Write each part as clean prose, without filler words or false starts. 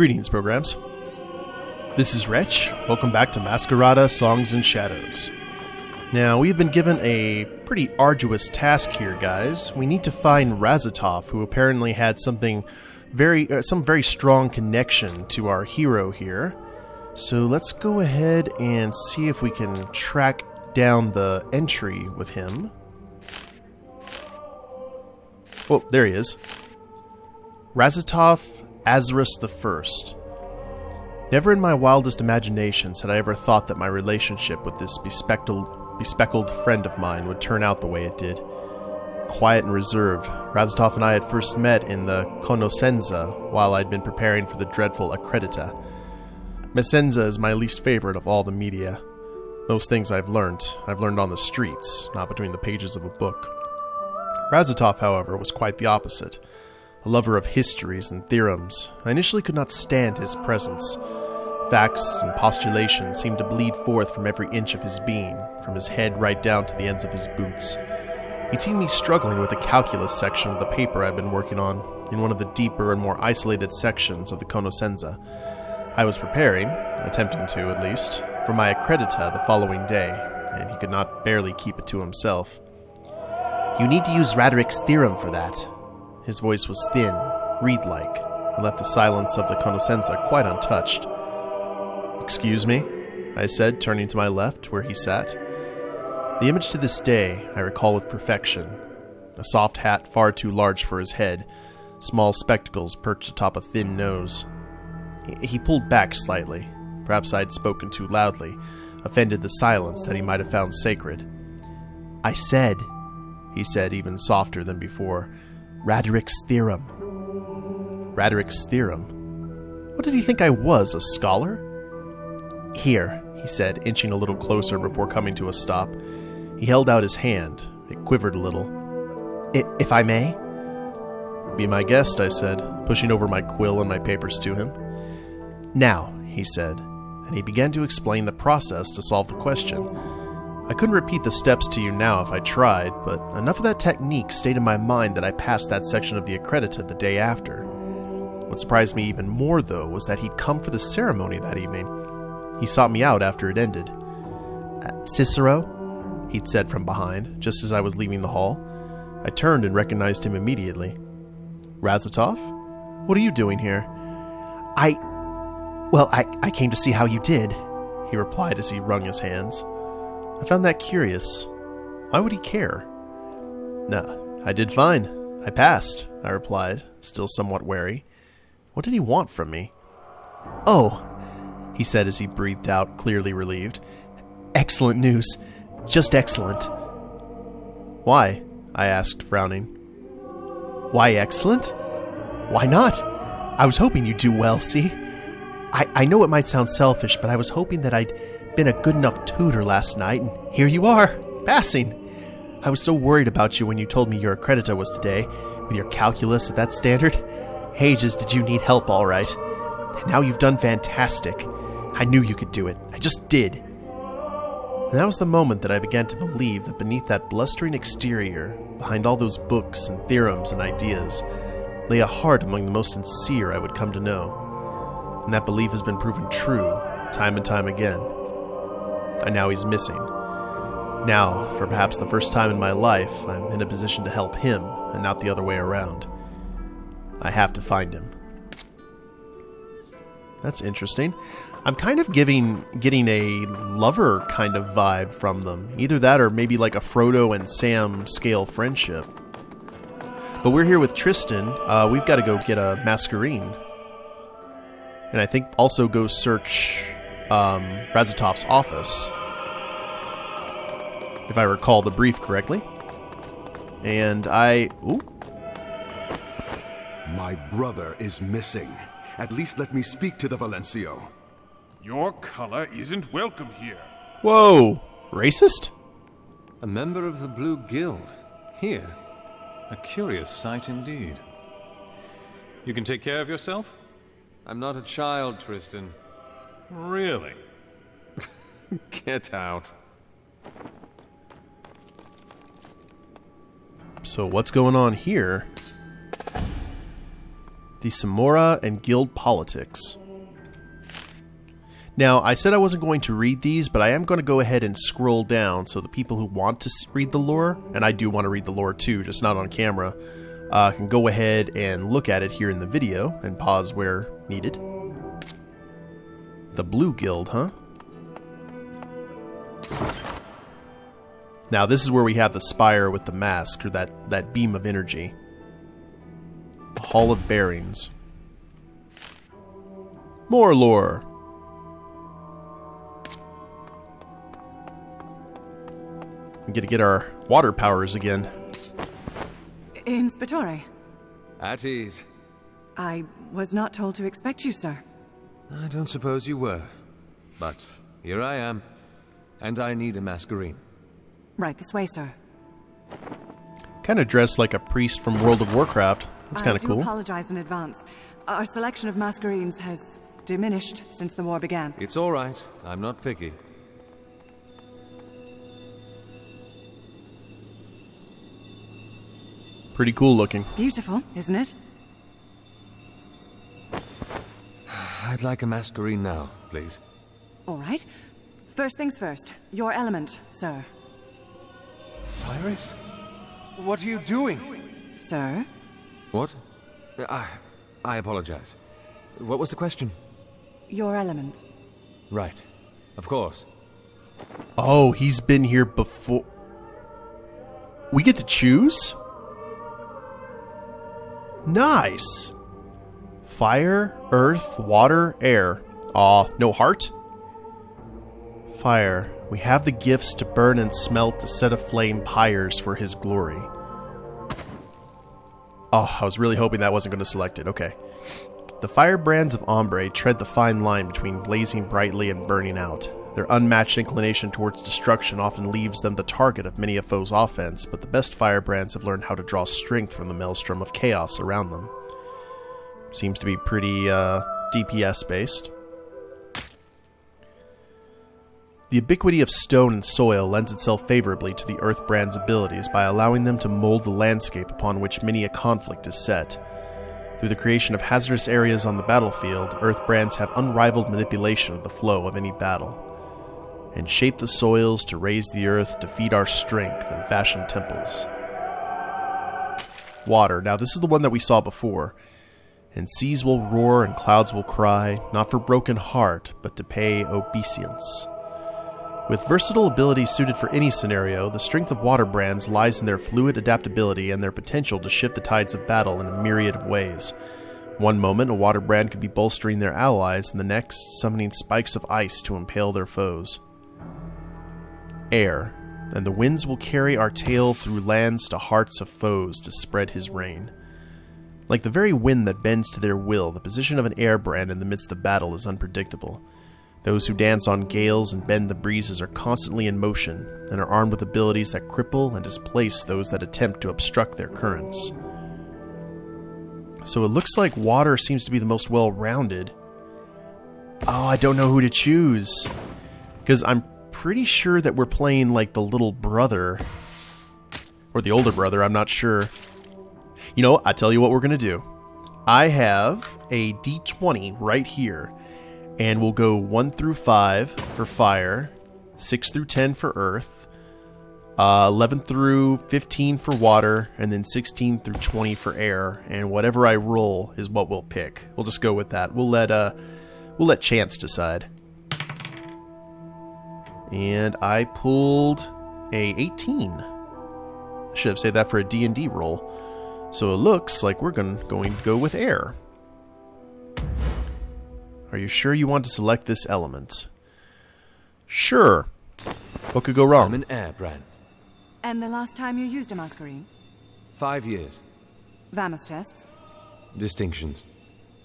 Greetings, programs. This is Wretch. Welcome back to Masquerada, Songs and Shadows. Now, we've been given a pretty arduous task here, guys. We need to find Razitof, who apparently had some very strong connection to our hero here. So let's go ahead and see if we can track down the entry with him. Oh, there he is. Razitof Azarus I. Never in my wildest imaginations had I ever thought that my relationship with this bespectacled friend of mine would turn out the way it did. Quiet and reserved, Razitof and I had first met in the Conoscenza while I'd been preparing for the dreadful Accredita. Messenza is my least favorite of all the media. Most things I've learned on the streets, not between the pages of a book. Razitof, however, was quite the opposite. A lover of histories and theorems, I initially could not stand his presence. Facts and postulations seemed to bleed forth from every inch of his being, from his head right down to the ends of his boots. He'd seen me struggling with the calculus section of the paper I'd been working on, in one of the deeper and more isolated sections of the Conoscenza. I was preparing, attempting to at least, for my Accredita the following day, and he could not barely keep it to himself. "You need to use Raderich's theorem for that." His voice was thin, reed-like, and left the silence of the Conoscenza quite untouched. "Excuse me?" I said, turning to my left, where he sat. The image to this day I recall with perfection. A soft hat far too large for his head, small spectacles perched atop a thin nose. He pulled back slightly. Perhaps I had spoken too loudly, offended the silence that he might have found sacred. "I said," he said even softer than before, "Raderich's theorem." Raderich's theorem? What did he think I was, a scholar? "Here," he said, inching a little closer before coming to a stop. He held out his hand. It quivered a little. If I may?" "Be my guest," I said, pushing over my quill and my papers to him. "Now," he said, and he began to explain the process to solve the question. I couldn't repeat the steps to you now if I tried, but enough of that technique stayed in my mind that I passed that section of the Accredita the day after. What surprised me even more, though, was that he'd come for the ceremony that evening. He sought me out after it ended. "Cicero?" he'd said from behind, just as I was leaving the hall. I turned and recognized him immediately. "Razitof? What are you doing here?" I came to see how you did," he replied as he wrung his hands. I found that curious. Why would he care? "No, I did fine. I passed," I replied, still somewhat wary. What did he want from me? "Oh," he said as he breathed out, clearly relieved. "Excellent news. Just excellent." "Why?" I asked, frowning. "Why excellent? Why not? I was hoping you'd do well, see? I know it might sound selfish, but I was hoping that I'd been a good enough tutor last night, and here you are, passing. I was so worried about you when you told me your Accredita was today, with your calculus at that standard. Ages did you need help, all right. And now you've done fantastic. I knew you could do it. I just did." And that was the moment that I began to believe that beneath that blustering exterior, behind all those books and theorems and ideas, lay a heart among the most sincere I would come to know. And that belief has been proven true, time and time again. And now he's missing. Now, for perhaps the first time in my life, I'm in a position to help him, and not the other way around. I have to find him. That's interesting. I'm kind of getting a lover kind of vibe from them. Either that or maybe like a Frodo and Sam scale friendship. But we're here with Tristan. We've got to go get a Mascherine. And I think also go search Razitof's office, if I recall the brief correctly. And My brother is missing. At least let me speak to the Valencio. Your color isn't welcome here. Whoa! Racist? A member of the Blue Guild. Here. A curious sight indeed. You can take care of yourself? I'm not a child, Tristan. Really? Get out. So what's going on here? The Samora and Guild Politics. Now, I said I wasn't going to read these, but I am going to go ahead and scroll down so the people who want to read the lore, and I do want to read the lore too, just not on camera, can go ahead and look at it here in the video and pause where needed. The Blue Guild, huh? Now, this is where we have the spire with the mask, or that beam of energy. The Hall of Bearings. More lore. We get to get our water powers again. Inspectore. At ease. I was not told to expect you, sir. I don't suppose you were. But here I am. And I need a Masquerine. Right this way, sir. Kind of dressed like a priest from World of Warcraft. That's kind of cool. I do apologize in advance. Our selection of Masquerines has diminished since the war began. It's all right. I'm not picky. Pretty cool looking. Beautiful, isn't it? I'd like a Masquerine now, please. All right. First things first. Your element, sir. Cyrus? What are you doing? Sir? What? I apologize. What was the question? Your element. Right. Of course. Oh, he's been here before. We get to choose? Nice. Fire, earth, water, air. Aw, no heart? Fire. We have the gifts to burn and smelt to set aflame pyres for his glory. Oh, I was really hoping that wasn't going to select it. Okay. The firebrands of Ombre tread the fine line between blazing brightly and burning out. Their unmatched inclination towards destruction often leaves them the target of many a foe's offense, but the best firebrands have learned how to draw strength from the maelstrom of chaos around them. Seems to be pretty DPS based. The ubiquity of stone and soil lends itself favorably to the Earthbrand's abilities by allowing them to mold the landscape upon which many a conflict is set. Through the creation of hazardous areas on the battlefield, Earthbrands have unrivaled manipulation of the flow of any battle, and shape the soils to raise the earth to feed our strength and fashion temples. Water. Now this is the one that we saw before. And seas will roar and clouds will cry, not for broken heart, but to pay obeisance. With versatile abilities suited for any scenario, the strength of water brands lies in their fluid adaptability and their potential to shift the tides of battle in a myriad of ways. One moment, a water brand could be bolstering their allies, and the next, summoning spikes of ice to impale their foes. Air, and the winds will carry our tale through lands to hearts of foes to spread his reign. Like the very wind that bends to their will, the position of an air brand in the midst of battle is unpredictable. Those who dance on gales and bend the breezes are constantly in motion, and are armed with abilities that cripple and displace those that attempt to obstruct their currents. So it looks like water seems to be the most well-rounded. Oh, I don't know who to choose. Because I'm pretty sure that we're playing like the little brother. Or the older brother, I'm not sure. You know, I tell you what we're going to do. I have a D20 right here. And we'll go 1 through 5 for fire, 6 through 10 for earth, 11 through 15 for water, and then 16 through 20 for air. And whatever I roll is what we'll pick. We'll just go with that. We'll let chance decide. And I pulled a 18. I should have saved that for a D&D roll. So it looks like we're going to go with air. Are you sure you want to select this element? Sure. What could go wrong? I'm an air brand. And the last time you used a Masquerine? 5 years. Vamus tests? Distinctions.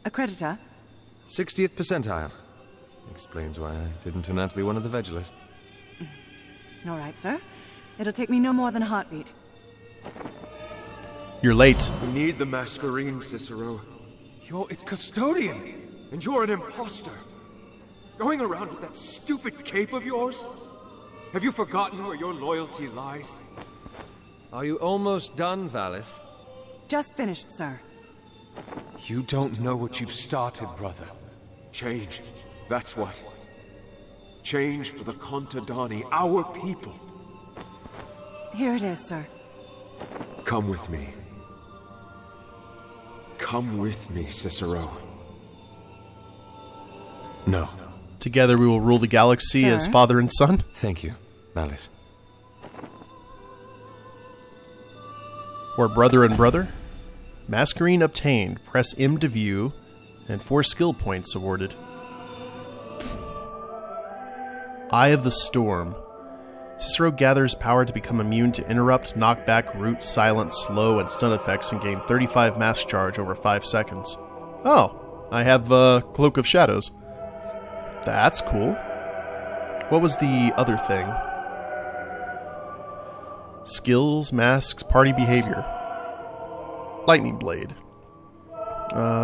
Accreditor? 60th percentile. Explains why I didn't turn out to be one of the Vegelus. All right, sir. It'll take me no more than a heartbeat. You're late. We need the Masquerine, Cicero. You're its custodian, and you're an imposter. Going around with that stupid cape of yours? Have you forgotten where your loyalty lies? Are you almost done, Valis? Just finished, sir. You don't know what you've started, brother. Change. That's what. Change for the Contadani, our people. Here it is, sir. Come with me. Come with me, Cicero. No. Together we will rule the galaxy Sir? as father and son. Thank you, Alice. Or brother and brother. Mascherine obtained. Press M to view. And 4 skill points awarded. Eye of the Storm. Cicero gathers power to become immune to interrupt, knockback, root, silence, slow, and stun effects and gain 35 mask charge over 5 seconds. Oh, I have Cloak of Shadows. That's cool. What was the other thing? Skills, masks, party behavior. Lightning Blade.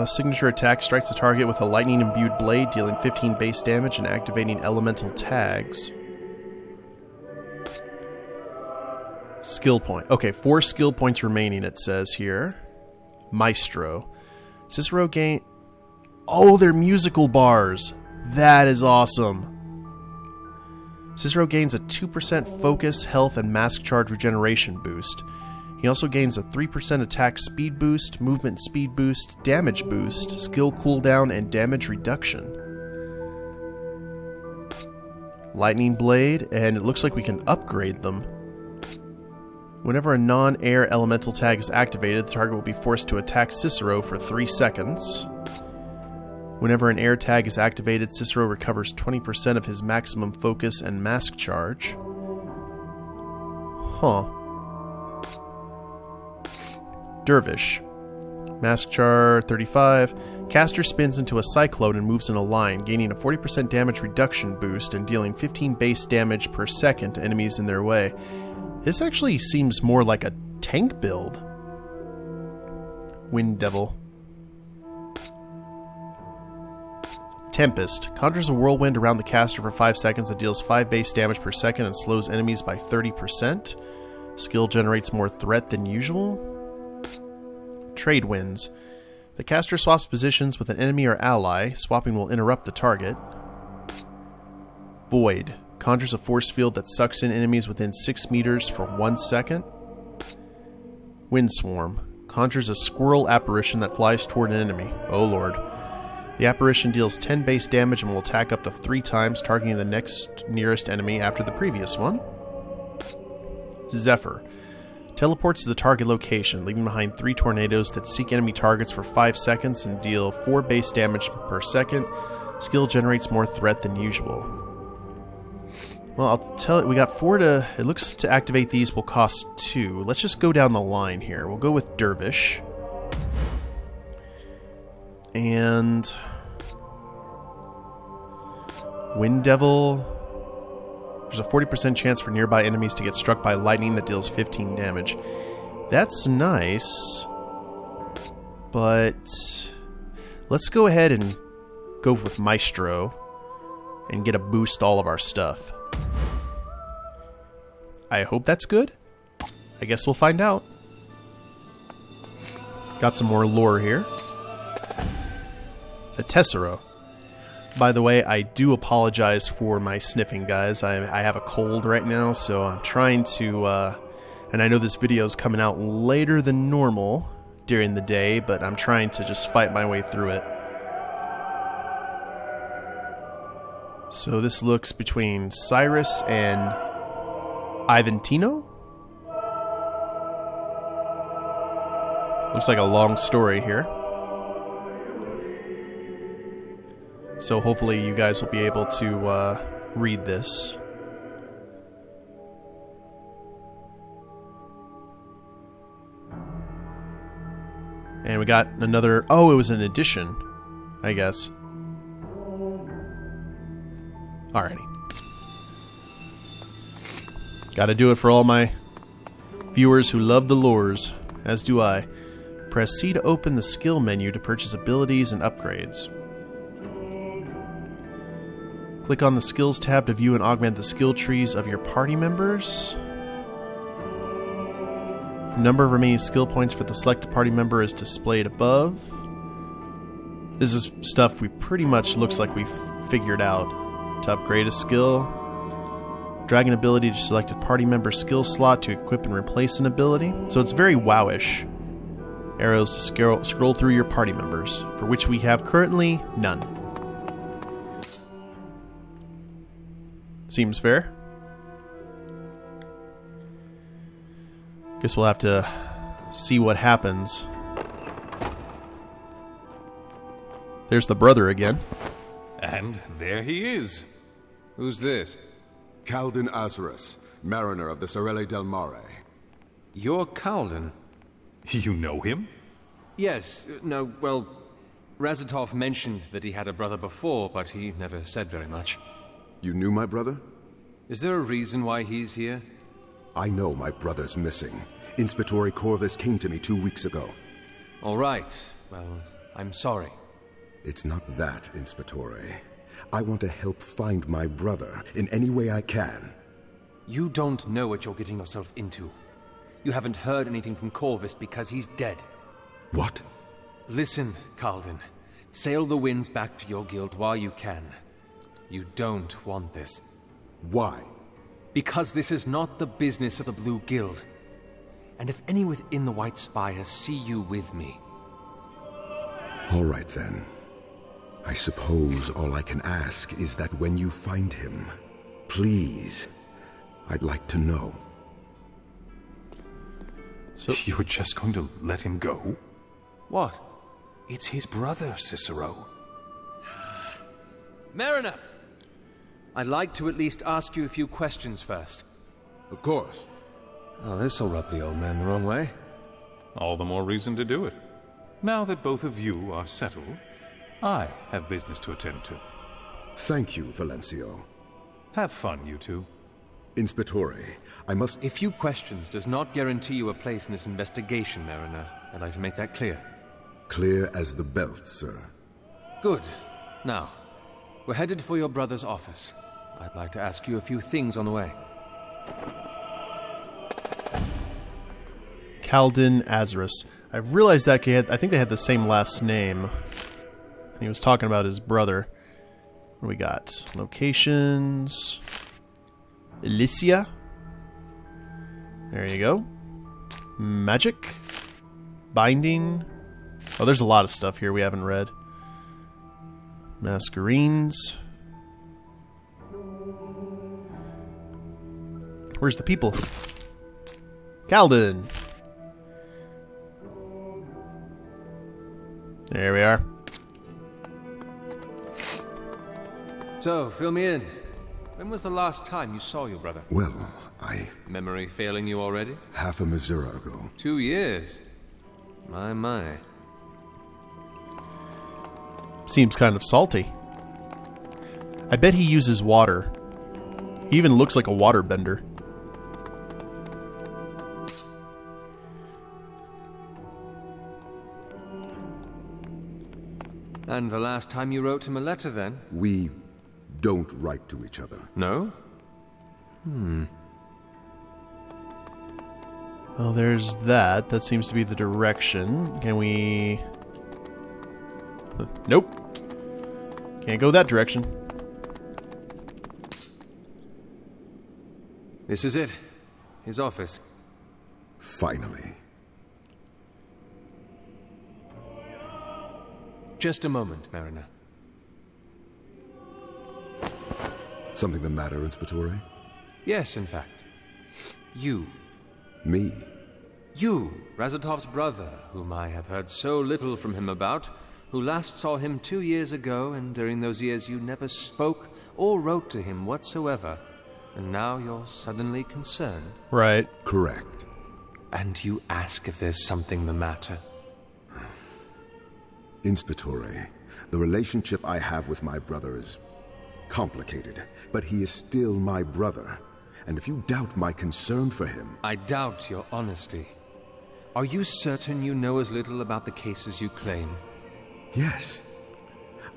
Signature attack strikes the target with a lightning-imbued blade, dealing 15 base damage and activating elemental tags. Skill point. Okay, 4 skill points remaining, it says here. Maestro. Cicero gain... Oh, they're musical bars. That is awesome. Cicero gains a 2% focus, health, and mask charge regeneration boost. He also gains a 3% attack speed boost, movement speed boost, damage boost, skill cooldown, and damage reduction. Lightning Blade, and it looks like we can upgrade them. Whenever a non-air elemental tag is activated, the target will be forced to attack Cicero for 3 seconds. Whenever an air tag is activated, Cicero recovers 20% of his maximum focus and mask charge. Huh. Dervish. Mask charge 35. Caster spins into a cyclone and moves in a line, gaining a 40% damage reduction boost and dealing 15 base damage per second to enemies in their way. This actually seems more like a tank build. Wind Devil. Tempest. Conjures a whirlwind around the caster for 5 seconds that deals 5 base damage per second and slows enemies by 30%. Skill generates more threat than usual. Trade Winds. The caster swaps positions with an enemy or ally. Swapping will interrupt the target. Void. Conjures a force field that sucks in enemies within 6 meters for 1 second. Windswarm. Conjures a squirrel apparition that flies toward an enemy. Oh lord. The apparition deals 10 base damage and will attack up to 3 times, targeting the next nearest enemy after the previous one. Zephyr. Teleports to the target location, leaving behind 3 tornadoes that seek enemy targets for 5 seconds and deal 4 base damage per second. Skill generates more threat than usual. Well, I'll tell it, we got 4 to... It looks to activate these will cost 2. Let's just go down the line here. We'll go with Dervish. And... Wind Devil. There's a 40% chance for nearby enemies to get struck by lightning that deals 15 damage. That's nice. But... let's go ahead and go with Maestro. And get a boost all of our stuff. I hope that's good. I guess we'll find out. Got some more lore here. The Cicero. By the way, I do apologize for my sniffing, guys. I have a cold right now, so I'm trying to... and I know this video is coming out later than normal during the day, but I'm trying to just fight my way through it. So this looks between Cyrus and Ivantino? Looks like a long story here. So hopefully you guys will be able to read this. And we got another... oh, it was an edition, I guess. Alrighty. Gotta do it for all my viewers who love the lores, as do I. Press C to open the skill menu to purchase abilities and upgrades. Click on the Skills tab to view and augment the skill trees of your party members. The number of remaining skill points for the selected party member is displayed above. This is stuff we pretty much looks like we figured out. To upgrade a skill, drag an ability to selected party member skill slot to equip and replace an ability. So it's very WoW-ish. Arrows to scroll through your party members, for which we have currently none. Seems fair. Guess we'll have to see what happens. There's the brother again. And there he is. Who's this? Kalden Azarus, mariner of the Sorelle del Mare. You're Kalden. You know him? Yes, no, well, Razitof mentioned that he had a brother before, but he never said very much. You knew my brother? Is there a reason why he's here? I know my brother's missing. Inspectore Corvus came to me 2 weeks ago. All right. Well, I'm sorry. It's not that, Inspectore. I want to help find my brother in any way I can. You don't know what you're getting yourself into. You haven't heard anything from Corvus because he's dead. What? Listen, Kalden. Sail the winds back to your guild while you can. You don't want this. Why? Because this is not the business of the Blue Guild. And if any within the White Spire see you with me... All right, then. I suppose all I can ask is that when you find him, please, I'd like to know. So You're just going to let him go? What? It's his brother, Cicero. Mariner! I'd like to at least ask you a few questions first. Of course. Oh, this'll rub the old man the wrong way. All the more reason to do it. Now that both of you are settled, I have business to attend to. Thank you, Valencio. Have fun, you two. Inspectore, I must... A few questions does not guarantee you a place in this investigation, Mariner. I'd like to make that clear. Clear as the belt, sir. Good. Now, we're headed for your brother's office. I'd like to ask you a few things on the way. Kalden Azarus. I've realized that I think they had the same last name. He was talking about his brother. What do we got? Locations. Elysia. There you go. Magic. Binding. Oh, there's a lot of stuff here we haven't read. Mascherines. Where's the people? Kalden. There we are. So, fill me in. When was the last time you saw your brother? Well, Memory failing you already? half a Missouri ago. 2 years. My. Seems kind of salty. I bet he uses water. He even looks like a waterbender. And the last time you wrote him a letter, then? We don't write to each other. No? Well, there's that. That seems to be the direction. Can we... Nope. Can't go that direction. This is it. His office. Finally. Just a moment, Mariner. Something the matter, Inspectore? Yes, in fact. You. Me? You, Razitov's brother, whom I have heard so little from him about, who last saw him 2 years ago, and during those years you never spoke or wrote to him whatsoever. And now you're suddenly concerned. Right. Correct. And you ask if there's something the matter. Inspectore, the relationship I have with my brother is complicated, but he is still my brother. And if you doubt my concern for him... I doubt your honesty. Are you certain you know as little about the cases you claim? Yes.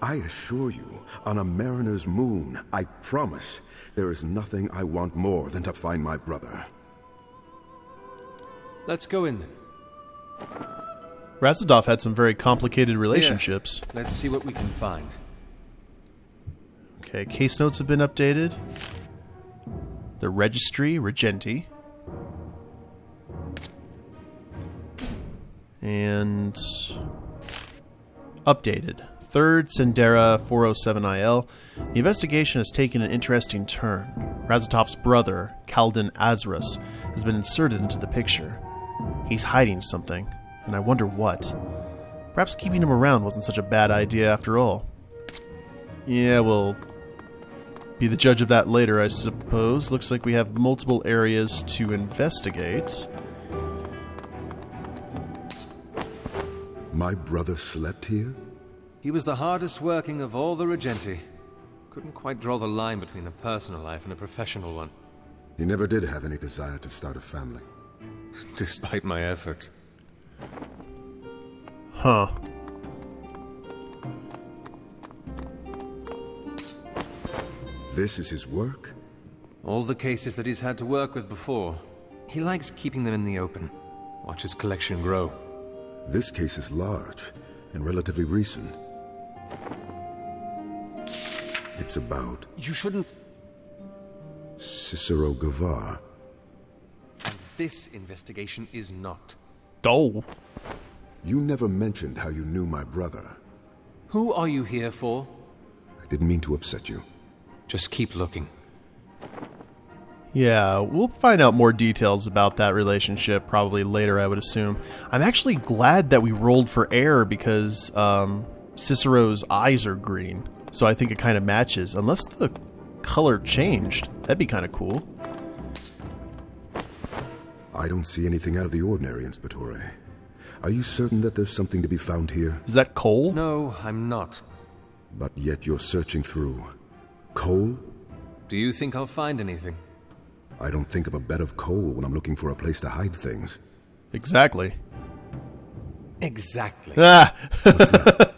I assure you, on a mariner's moon, I promise, there is nothing I want more than to find my brother. Let's go in then. Razitof had some very complicated relationships. Here, let's see what we can find. Okay, case notes have been updated. The registry, Regenti. And updated. 3rd Sendera 407IL. The investigation has taken an interesting turn. Razitov's brother, Kalden Azrus, has been inserted into the picture. He's hiding something, and I wonder what. Perhaps keeping him around wasn't such a bad idea after all. Yeah, we'll be the judge of that later, I suppose. Looks like we have multiple areas to investigate. My brother slept here? He was the hardest working of all the Regenti. Couldn't quite draw the line between a personal life and a professional one. He never did have any desire to start a family. Despite my efforts. Huh. This is his work? All the cases that he's had to work with before. He likes keeping them in the open. Watch his collection grow. This case is large and relatively recent. It's about You shouldn't... Cicero Gavar. And this investigation is not. Oh. You never mentioned how you knew my brother. Who are you here for? I didn't mean to upset you. Just keep looking. Yeah, we'll find out more details about that relationship probably later, I would assume. I'm actually glad that we rolled for air because Cicero's eyes are green. So I think it kind of matches. Unless the color changed. That'd be kind of cool. I don't see anything out of the ordinary, Inspectore. Are you certain that there's something to be found here? Is that coal? No, I'm not. But yet you're searching through coal? Do you think I'll find anything? I don't think of a bed of coal when I'm looking for a place to hide things. Exactly. Exactly. Ah! What's that?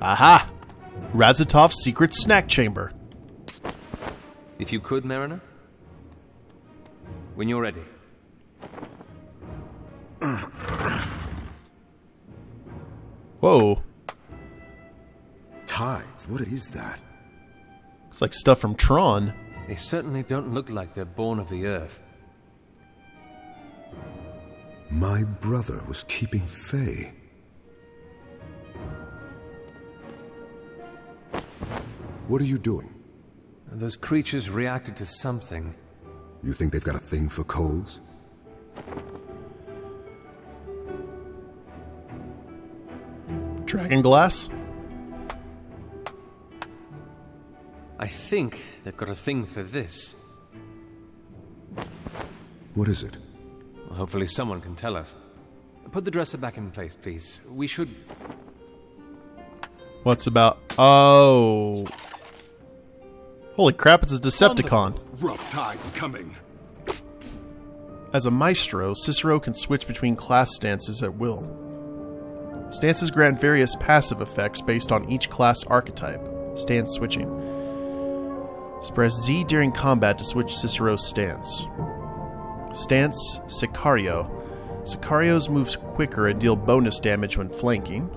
Aha! Razitov's secret snack chamber. If you could, Mariner? When you're ready. Whoa. Tides, what is that? Looks like stuff from Tron. They certainly don't look like they're born of the earth. My brother was keeping Fae. What are you doing? Those creatures reacted to something. You think they've got a thing for coals? Dragon glass? I think they've got a thing for this. What is it? Well, hopefully someone can tell us. Put the dresser back in place, please. We should... What's about... Oh. Holy crap, it's a Decepticon. Wonderful. Rough tides coming. As a maestro, Cicero can switch between class stances at will. Stances grant various passive effects based on each class archetype. Stance switching. Press Z during combat to switch Cicero's stance. Stance Sicario. Sicarios move quicker and deal bonus damage when flanking.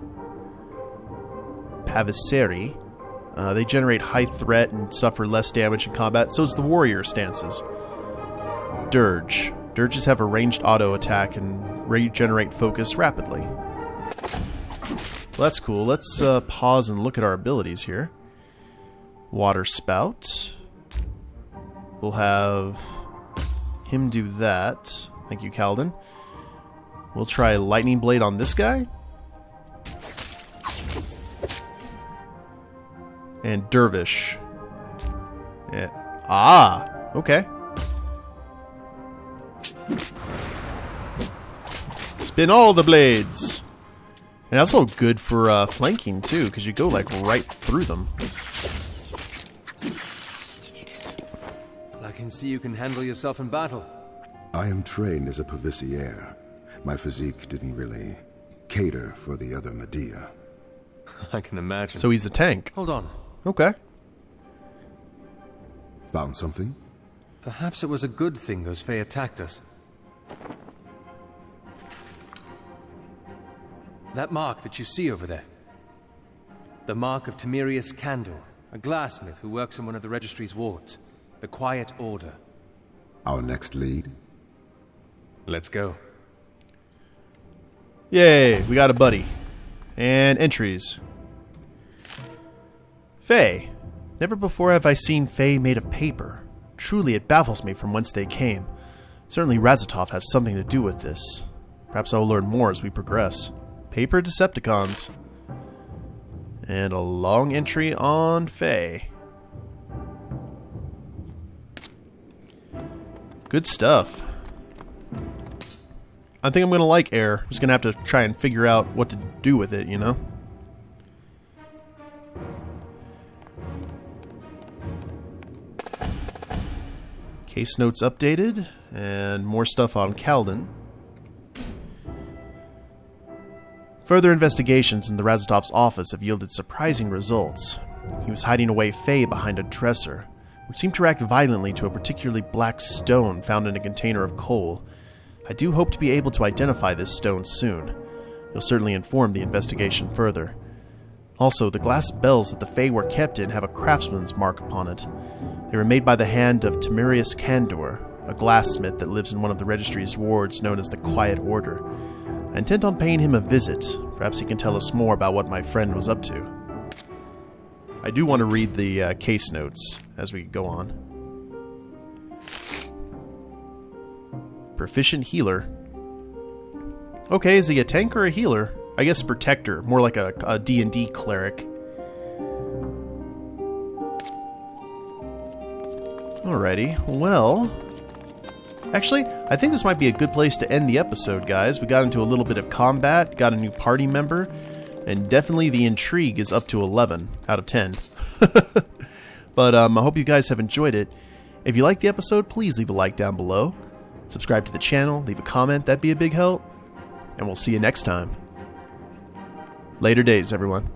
Paviceri. They generate high threat and suffer less damage in combat, so is the warrior stances. Dirge. Dirges have a ranged auto attack and regenerate focus rapidly. Well, that's cool. Let's pause and look at our abilities here. Water Spout. We'll have him do that. Thank you, Kalden. We'll try Lightning Blade on this guy. And Dervish. Yeah. Ah, okay. Spin all the blades. And also good for flanking too, because you go like right through them. I can see you can handle yourself in battle. I am trained as a Pavicier. My physique didn't really cater for the other Medea. I can imagine. So he's a tank. Hold on. Okay. Found something? Perhaps it was a good thing those Fae attacked us. That mark that you see over there. The mark of Timerius Candor, a glassmith who works in one of the registry's wards. The Quiet Order. Our next lead? Let's go. Yay, we got a buddy. And entries. Fae. Never before have I seen Fae made of paper. Truly, it baffles me from whence they came. Certainly Razitof has something to do with this. Perhaps I will learn more as we progress. Paper Decepticons. And a long entry on Fae. Good stuff. I think I'm going to like air. I'm just going to have to try and figure out what to do with it, you know? Case notes updated, and more stuff on Kalden. Further investigations in the Razitof's office have yielded surprising results. He was hiding away Fae behind a dresser, which seemed to react violently to a particularly black stone found in a container of coal. I do hope to be able to identify this stone soon. You'll certainly inform the investigation further. Also, the glass bells that the Fae were kept in have a craftsman's mark upon it. They were made by the hand of Timerius Candor, a glassmith that lives in one of the registry's wards known as the Quiet Order. I intend on paying him a visit. Perhaps he can tell us more about what my friend was up to. I do want to read the case notes as we go on. Proficient healer. Okay, is he a tank or a healer? I guess protector, more like a D&D cleric. Alrighty, well... Actually, I think this might be a good place to end the episode, guys. We got into a little bit of combat, got a new party member, and definitely the intrigue is up to 11 out of 10. But I hope you guys have enjoyed it. If you liked the episode, please leave a like down below. Subscribe to the channel, leave a comment, that'd be a big help. And we'll see you next time. Later days, everyone.